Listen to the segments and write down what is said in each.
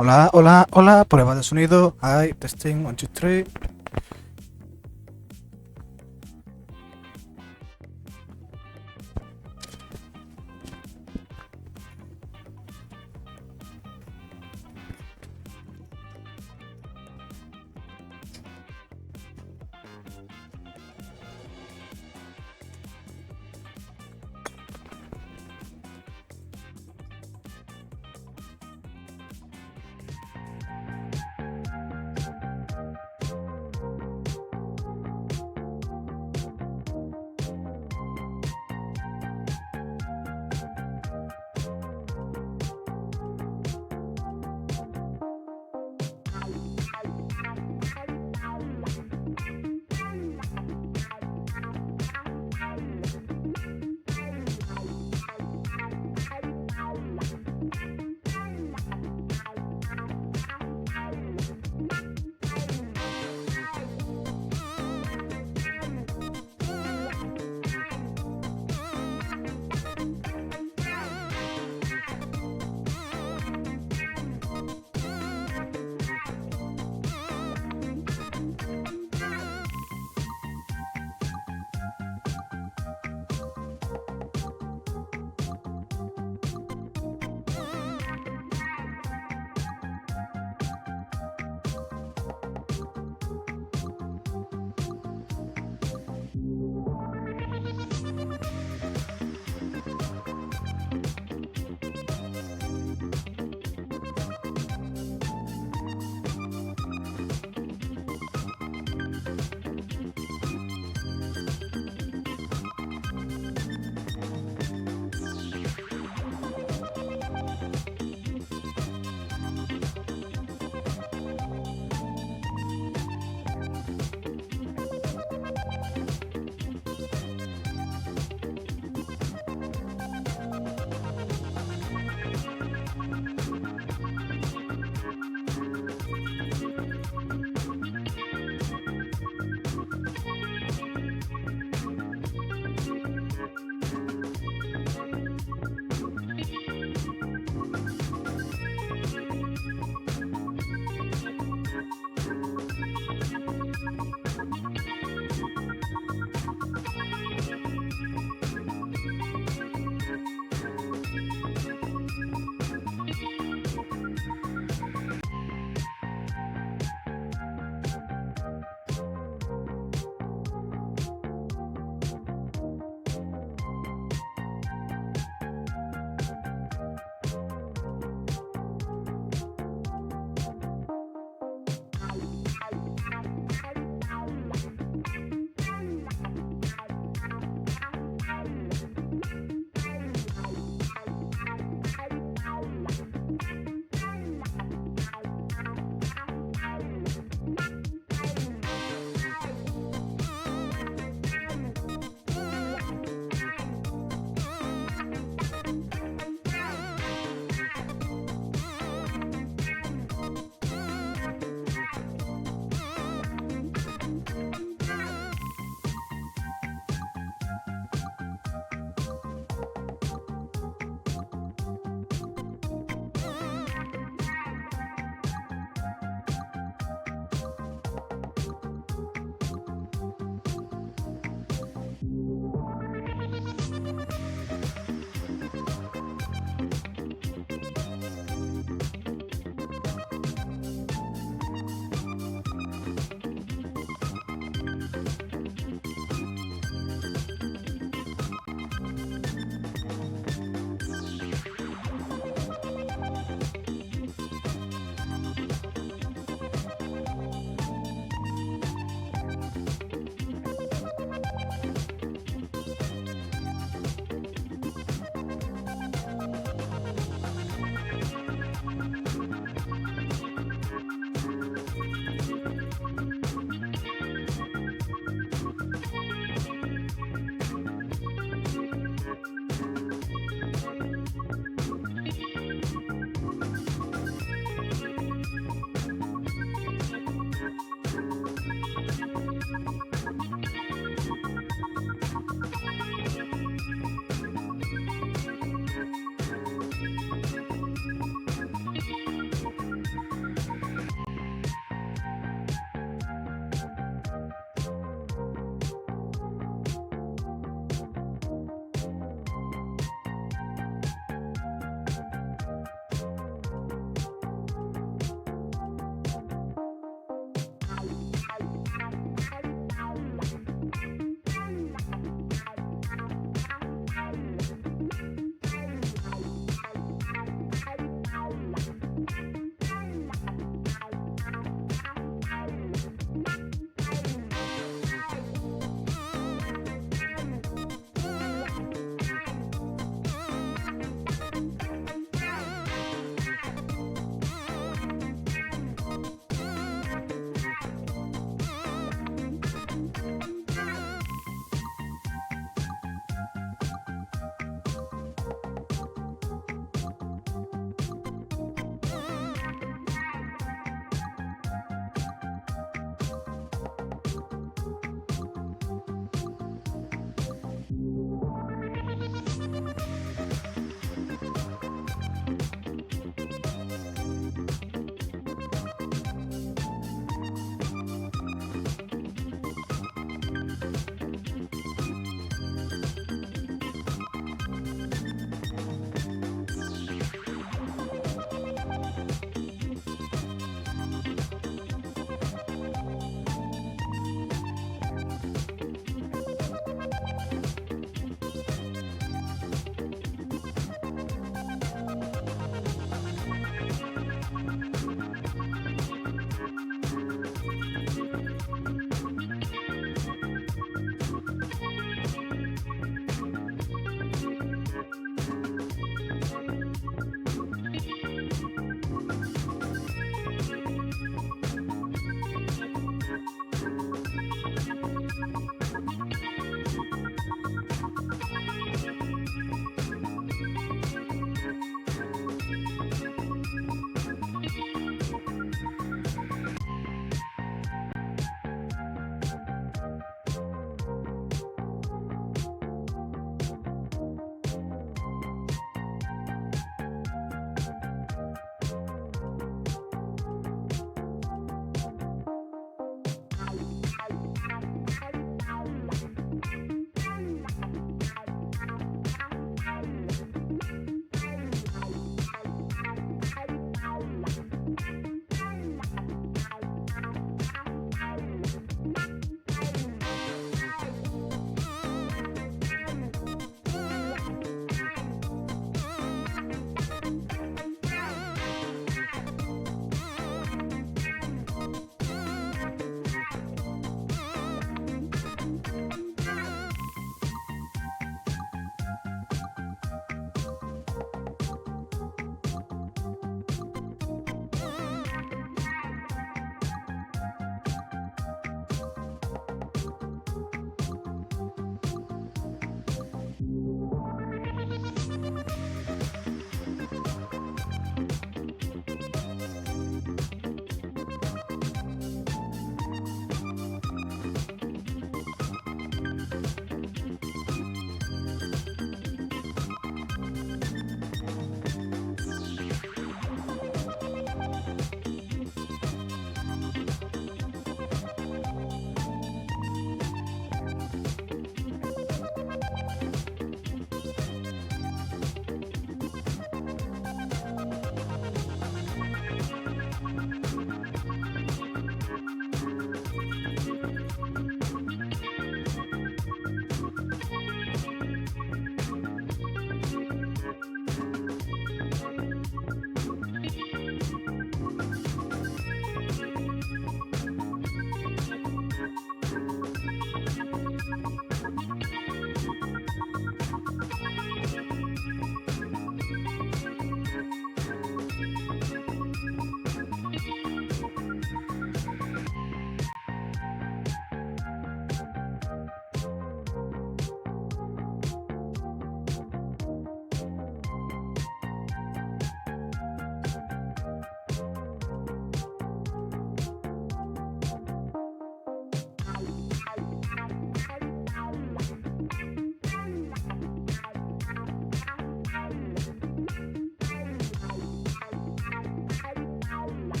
Hola, hola, hola, prueba de sonido. Hi, testing, 1, 2, 3.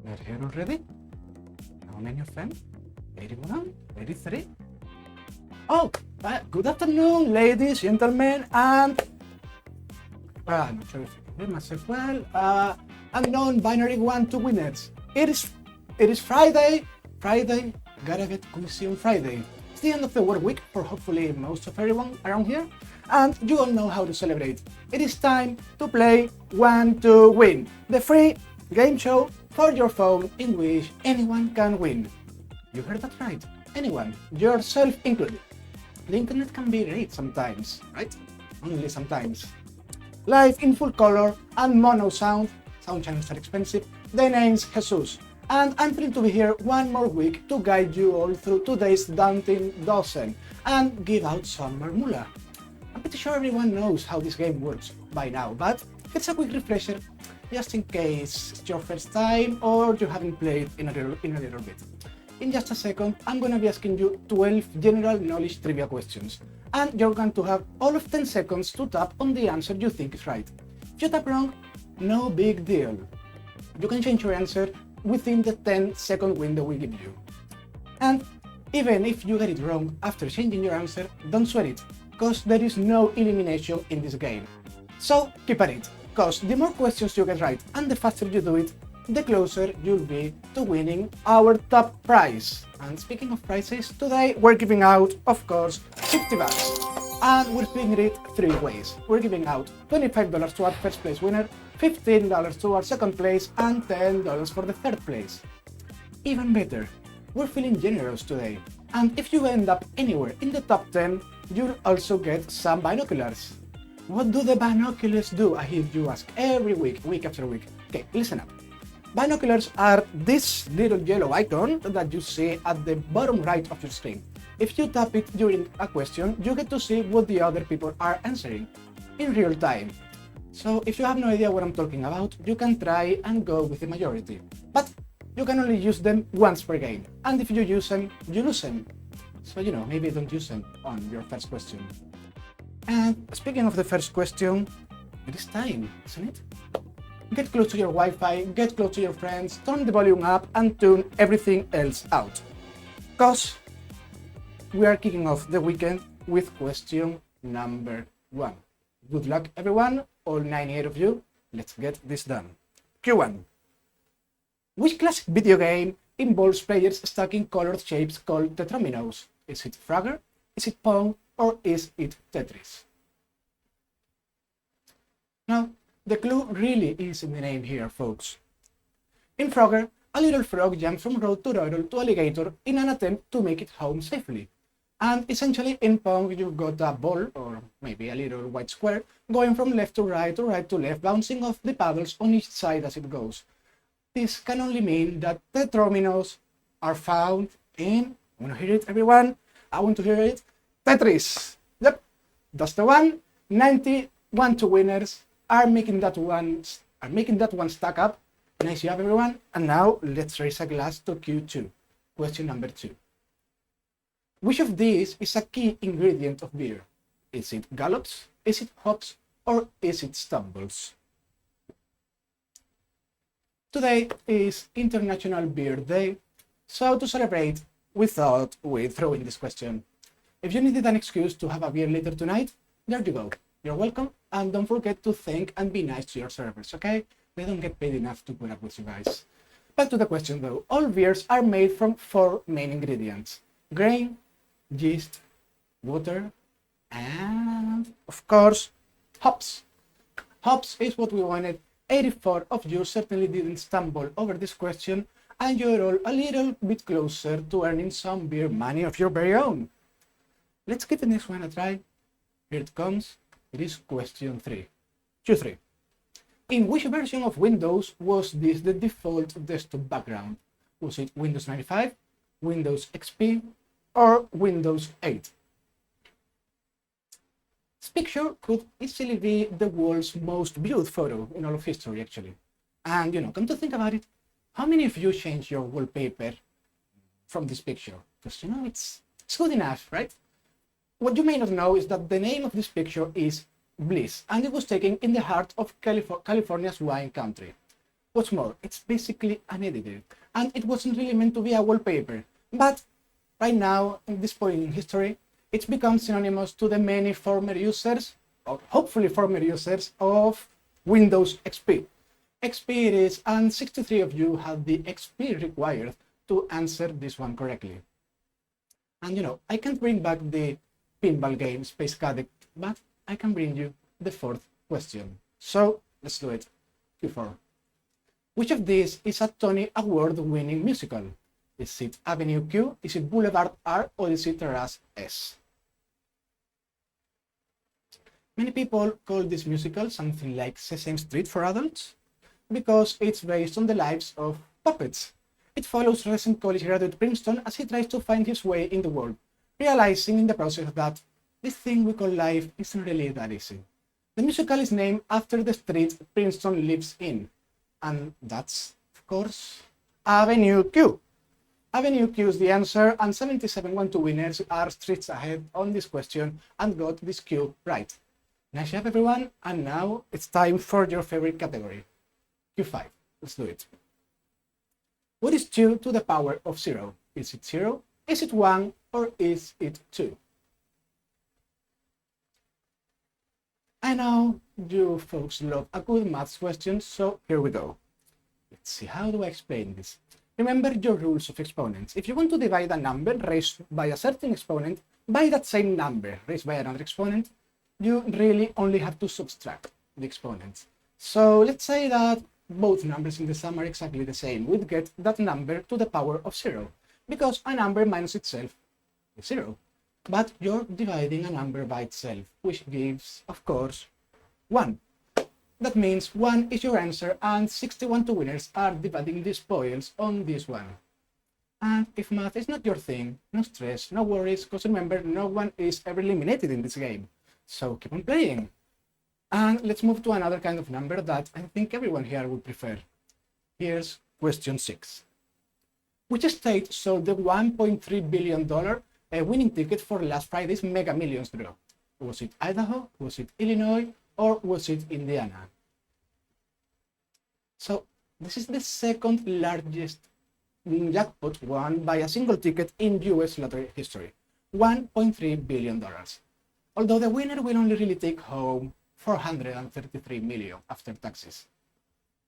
We're here already? How many of them? 81? 83? Oh, good afternoon, ladies, gentlemen, and I'm not sure if you can hear myself well. Unknown binary one2winners. It is Friday. Friday, gotta get cozy on Friday. It's the end of the work week for hopefully most of everyone around here, and you all know how to celebrate. It is time to play one2win, the free game show for your phone in which anyone can win. You heard that right, anyone, yourself included. The internet can be great sometimes, right? Only sometimes. Live in full color and mono sound channels are expensive, the name's Jesus, and I'm thrilled to be here one more week to guide you all through today's daunting dozen and give out some more moolah. I'm pretty sure everyone knows how this game works by now, but it's a quick refresher just in case it's your first time or you haven't played in a little bit. In just a second, I'm gonna be asking you 12 general knowledge trivia questions, and you're going to have all of 10 seconds to tap on the answer you think is right. If you tap wrong, no big deal. You can change your answer within the 10-second window we give you. And even if you get it wrong after changing your answer, don't sweat it, cause there is no elimination in this game. So keep at it, cause the more questions you get right and the faster you do it, the closer you'll be to winning our top prize. And speaking of prizes, today we're giving out, of course, $50. And we're splitting it 3 ways. We're giving out $25 to our first place winner, $15 to our second place, and $10 for the third place. Even better, we're feeling generous today. And if you end up anywhere in the top 10, you'll also get some binoculars. What do the binoculars do? I hear you ask every week after week. Okay, listen up. Binoculars are this little yellow icon that you see at the bottom right of your screen. If you tap it during a question, you get to see what the other people are answering in real time. So if you have no idea what I'm talking about, you can try and go with the majority. But you can only use them once per game, and if you use them, you lose them. So maybe don't use them on your first question. And speaking of the first question, it is time, isn't it? Get close to your Wi-Fi, get close to your friends, turn the volume up and tune everything else out. Cause we are kicking off the weekend with question number 1. Good luck everyone, all 98 of you, let's get this done. Q1. Which classic video game involves players stacking colored shapes called tetrominos? Is it Frogger, is it Pong, or is it Tetris? Now, the clue really is in the name here, folks. In Frogger, a little frog jumps from road to turtle to alligator in an attempt to make it home safely. And essentially in Pong, you've got a ball, or maybe a little white square, going from left to right to left, bouncing off the paddles on each side as it goes. This can only mean that tetrominos are found in, I want to hear it, everyone. I want to hear it. Tetris. Yep, that's the one. 90 one-two winners are making that one stack up. Nice job, everyone. And now let's raise a glass to Q2. Question number 2. Which of these is a key ingredient of beer? Is it gallops, is it hops, or is it stumbles? Today is International Beer Day, so to celebrate, we thought we'd throw in this question. If you needed an excuse to have a beer later tonight, there you go. You're welcome, and don't forget to thank and be nice to your servers, okay? They don't get paid enough to put up with you guys. Back to the question though. All beers are made from 4 main ingredients: grain, yeast, water, and of course, hops. Hops is what we wanted. 84 of you certainly didn't stumble over this question, and you're all a little bit closer to earning some beer money of your very own. Let's give the next one a try. Here it comes. It is question 3. Q3. In which version of Windows was this the default desktop background? Was it Windows 95, Windows XP, or Windows 8? This picture could easily be the world's most viewed photo in all of history, actually. And come to think about it, how many of you changed your wallpaper from this picture? Because it's good enough, right? What you may not know is that the name of this picture is Bliss, and it was taken in the heart of California's wine country. What's more, it's basically unedited, and it wasn't really meant to be a wallpaper. But right now, at this point in history, it's become synonymous to the many former users, or hopefully former users, of Windows XP. XP it is, and 63 of you have the XP required to answer this one correctly. And I can't bring back the pinball game Space Cadet, but I can bring you the 4th question. So let's do it. Q4. Which of these is a Tony Award-winning musical? Is it Avenue Q, is it Boulevard R, or is it Terrace S? Many people call this musical something like Sesame Street for adults because it's based on the lives of puppets. It follows recent college graduate Princeton as he tries to find his way in the world, realizing in the process that this thing we call life isn't really that easy. The musical is named after the street Princeton lives in, and that's, of course, Avenue Q. Avenue Q is the answer, and 77 one-two winners are streets ahead on this question and got this Q right. Nice job, everyone, and now it's time for your favorite category. Q5. Let's do it. What is 2 to the power of 0? Is it 0? Is it 1? Or is it 2? I know you folks love a good maths question, so here we go. Let's see, how do I explain this? Remember your rules of exponents. If you want to divide a number raised by a certain exponent by that same number raised by another exponent, you really only have to subtract the exponents. So let's say that both numbers in the sum are exactly the same. We'd get that number to the power of 0, because a number minus itself is 0. But you're dividing a number by itself, which gives, of course, 1. That means 1 is your answer, and 61 two winners are dividing the spoils on this one. And if math is not your thing, no stress, no worries, because remember, no one is ever eliminated in this game. So keep on playing. And let's move to another kind of number that I think everyone here would prefer. Here's question 6. Which state sold the $1.3 billion winning ticket for last Friday's Mega Millions draw? Was it Idaho, was it Illinois, or was it Indiana? So this is the second largest jackpot won by a single ticket in US lottery history, $1.3 billion. Although the winner will only really take home $433 million after taxes.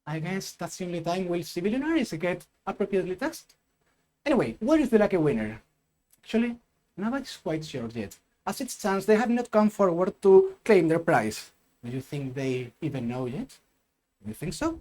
I guess that's the only time we'll see billionaires get appropriately taxed. Anyway, where is the lucky winner? Actually, nobody's quite sure yet. As it stands, they have not come forward to claim their prize. Do you think they even know yet? Do you think so?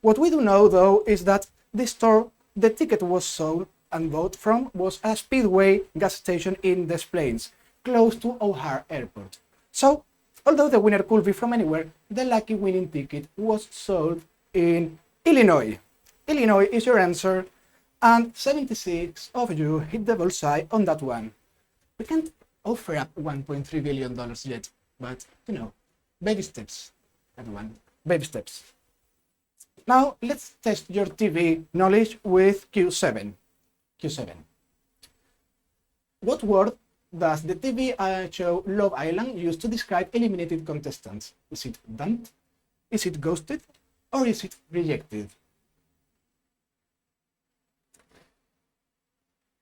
What we do know, though, is that the store the ticket was sold and bought from was a Speedway gas station in Des Plaines, close to O'Hare Airport. So, although the winner could be from anywhere, the lucky winning ticket was sold in Illinois. Illinois is your answer, and 76 of you hit the bullseye on that one. We can't offer up $1.3 billion yet, but you know, baby steps. That one, baby steps. Now let's test your TV knowledge with Q7. Q7. What word does the TV show Love Island use to describe eliminated contestants? Is it dumped? Is it ghosted? Or is it rejected?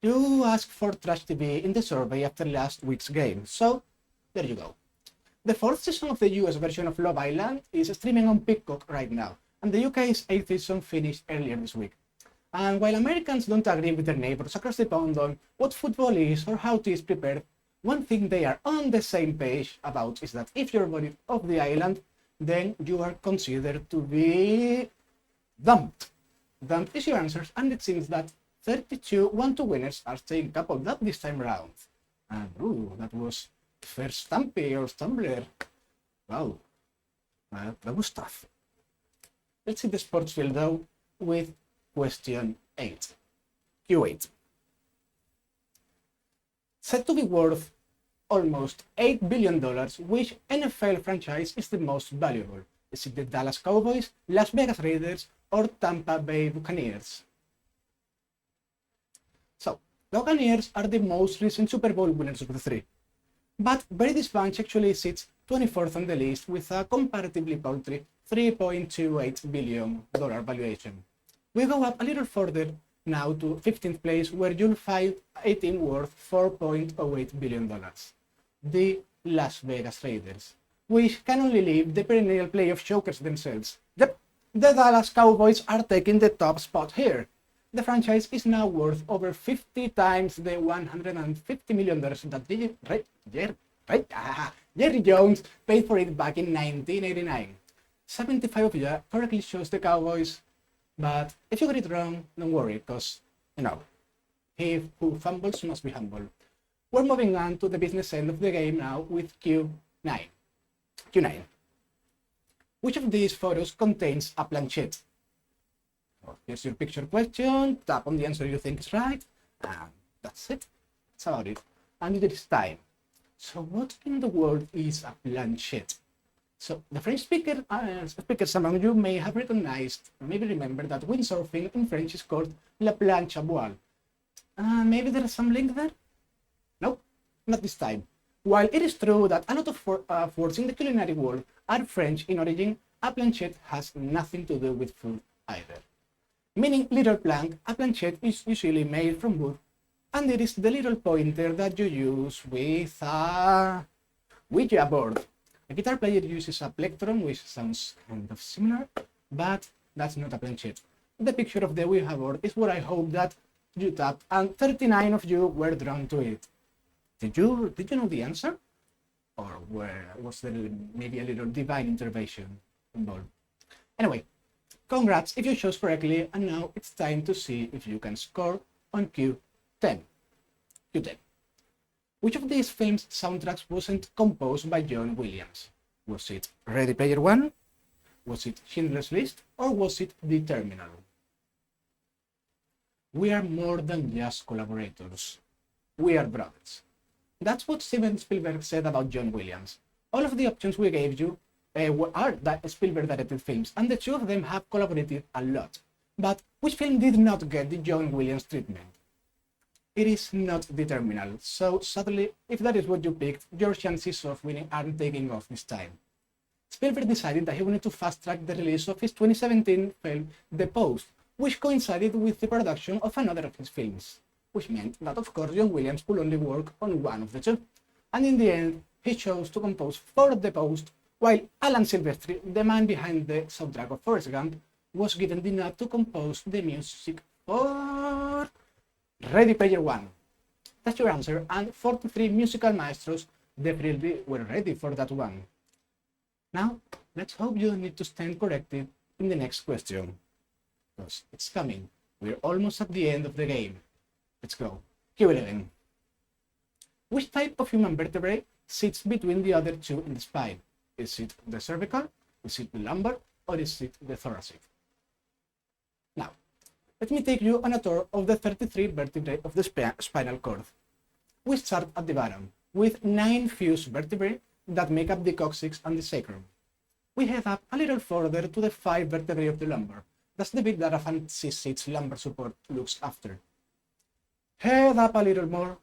You asked for trash TV in the survey after last week's game, so there you go. The 4th season of the US version of Love Island is streaming on Peacock right now, and the UK's 8th season finished earlier this week. And while Americans don't agree with their neighbors across the pond on what football is or how it is prepared, one thing they are on the same page about is that if you're voted off the island, then you are considered to be dumped. Dumped is your answer, and it seems that 32 one-2 winners are staying coupled up this time around. And ooh, that was first Stampy or Stumbler. Wow, that was tough. Let's see the sports field though with question 8. Q8. Said to be worth almost $8 billion, which NFL franchise is the most valuable? Is it the Dallas Cowboys, Las Vegas Raiders, or Tampa Bay Buccaneers? So, the Buccaneers are the most recent Super Bowl winners of the three. But Brady's bunch actually sits 24th on the list with a comparatively paltry $3.28 billion valuation. We go up a little further now to 15th place, where you'll find a team worth $4.08 billion. The Las Vegas Raiders, which can only leave the perennial playoff chokers themselves. Yep, the Dallas Cowboys are taking the top spot here. The franchise is now worth over 50 times the $150 million that Jerry Jones paid for it back in 1989. 75 of you correctly chose the Cowboys, but if you got it wrong, don't worry, because, you know, he who fumbles must be humble. We're moving on to the business end of the game now with Q9. Q9. Which of these photos contains a planchette? Well, here's your picture question, tap on the answer you think is right, and that's it. That's about it. And it is time. So what in the world is a planchette? So the French speakers among you may have recognized, maybe remember that windsurfing in French is called la planche à voile. Maybe there is some link there? Nope, not this time. While it is true that a lot of words in the culinary world are French in origin, a planchette has nothing to do with food either. Meaning little plank, a planchette is usually made from wood, and it is the little pointer that you use with a Ouija board. A guitar player uses a plectrum, which sounds kind of similar, but that's not a planchette. The picture of the Ouija board is what I hope that you tapped, and 39 of you were drawn to it. Did you know the answer? Or was there maybe a little divine intervention involved? Anyway, congrats if you chose correctly, and now it's time to see if you can score on Q10. Q10. Which of these films' soundtracks wasn't composed by John Williams? Was it Ready Player One? Was it Schindler's List? Or was it The Terminal? We are more than just collaborators. We are brothers. That's what Steven Spielberg said about John Williams. All of the options we gave you are Spielberg-directed films, and the two of them have collaborated a lot. But which film did not get the John Williams treatment? It is not The Terminal, so sadly, if that is what you picked, your chances of winning aren't taking off this time. Spielberg decided that he wanted to fast-track the release of his 2017 film The Post, which coincided with the production of another of his films, which meant that of course John Williams could only work on one of the two. And in the end, he chose to compose for The Post, while Alan Silvestri, the man behind the soundtrack of Forrest Gump, was given the nod to compose the music for Ready Player One. That's your answer, and 43 musical maestros definitely were ready for that one. Now, let's hope you don't need to stand corrected in the next question, because it's coming. We're almost at the end of the game. Let's go. Q11. Which type of human vertebrae sits between the other two in the spine? Is it the cervical, is it the lumbar, or is it the thoracic? Now, let me take you on a tour of the 33 vertebrae of the spinal cord. We start at the bottom, with 9 fused vertebrae that make up the coccyx and the sacrum. We head up a little further to the 5 vertebrae of the lumbar. That's the bit that a fancy seat's lumbar support looks after. Head up a little more,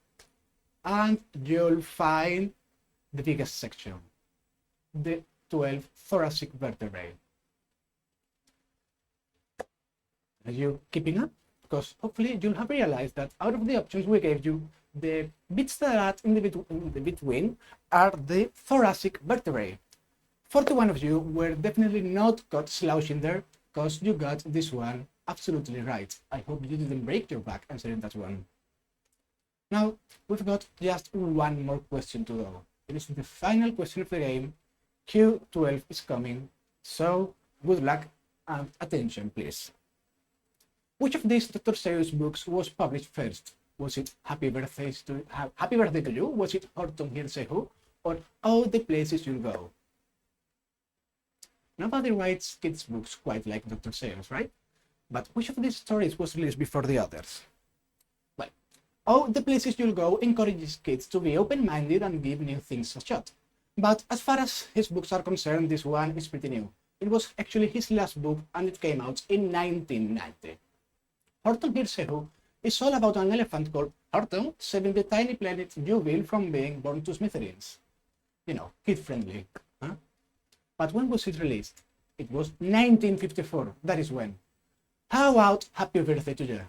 and you'll find the biggest section, the 12 thoracic vertebrae. Are you keeping up? Because hopefully you'll have realized that out of the options we gave you, the bits that are in the between are the thoracic vertebrae. 41 of you were definitely not caught slouching there, because you got this one absolutely right. I hope you didn't break your back answering that one. Now, we've got just one more question to go. It is the final question of the game. Q12 is coming, so good luck and attention, please. Which of these Dr. Seuss books was published first? Was it Happy Birthday to You? Was it Horton Hears Who? Or All the Places You'll Go? Nobody writes kids' books quite like Dr. Seuss, right? But which of these stories was released before the others? Well, All the Places You'll Go encourages kids to be open-minded and give new things a shot. But as far as his books are concerned, this one is pretty new. It was actually his last book, and it came out in 1990. Horton Hears Who is all about an elephant called Horton saving the tiny planet Juville from being born to smithereens. You know, kid-friendly, huh? But when was it released? It was 1954, that is when. How about Happy Birthday to You?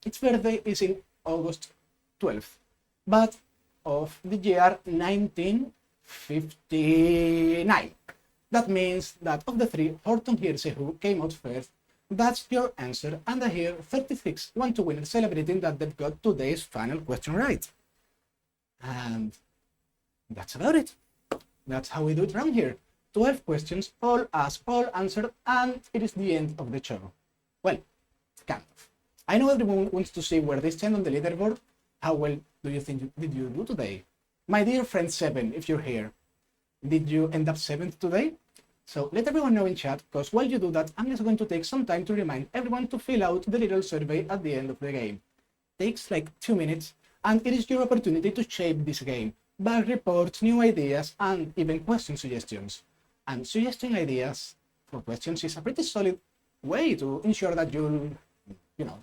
Its birthday is in August 12th, but of the year 1959. That means that of the three, Horton Hears Who came out first. That's your answer, and I hear 36 one2winners celebrating that they've got today's final question right. And that's about it. That's how we do it around here. 12 questions, all asked, all answered, and it is the end of the show. Well, kind of. I know everyone wants to see where they stand on the leaderboard. How well do you think did you do today? My dear friend 7, if you're here, did you end up 7th today? So let everyone know in chat, because while you do that, I'm just going to take some time to remind everyone to fill out the little survey at the end of the game. Takes like 2 minutes, and it is your opportunity to shape this game, bug reports, new ideas, and even question suggestions. And suggesting ideas for questions is a pretty solid way to ensure that you'll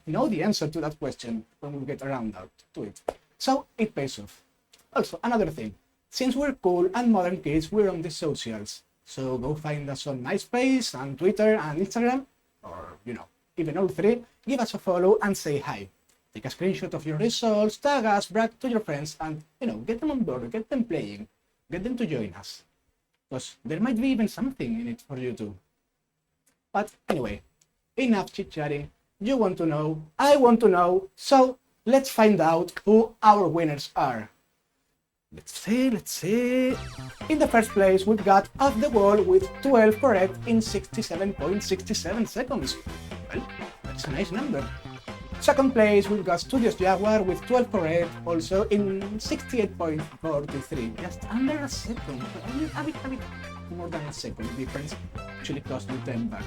know the answer to that question when we get around to it. So it pays off. Also, another thing, since we're cool and modern kids, we're on the socials. So go find us on MySpace and Twitter and Instagram, or, even all three. Give us a follow and say hi. Take a screenshot of your results, tag us, brag to your friends, and, get them on board, get them playing, get them to join us. Because there might be even something in it for you too. But anyway, enough chit-chatting. You want to know, I want to know, so let's find out who our winners are. Let's see. In the first place, we've got Off the Wall with 12 correct in 67.67 seconds. Well, that's a nice number. Second place, we've got Studios Jaguar with 12 correct, also in 68.43. Just under a second. A bit more than a second difference. Actually cost me $10.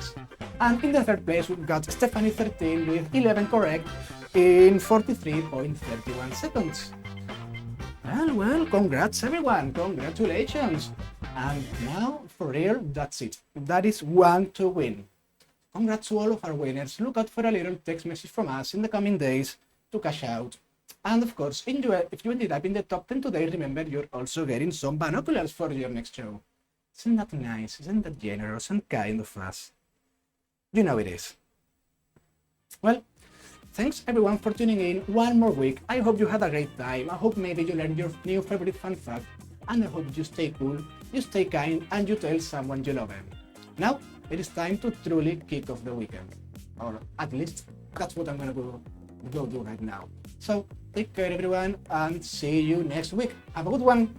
And in the third place, we've got Stephanie 13 with 11 correct in 43.31 seconds. Well, congrats everyone, congratulations. And now, for real, that's it. That is one2win. Congrats to all of our winners. Look out for a little text message from us in the coming days to cash out. And of course, if you ended up in the top 10 today, remember you're also getting some binoculars for your next show. Isn't that nice? Isn't that generous and kind of us? You know it is. Well, thanks everyone for tuning in one more week. I hope you had a great time. I hope maybe you learned your new favorite fun fact. And I hope you stay cool, you stay kind, and you tell someone you love them. Now, it is time to truly kick off the weekend. Or at least, that's what I'm gonna go do right now. So, take care everyone, and see you next week. Have a good one!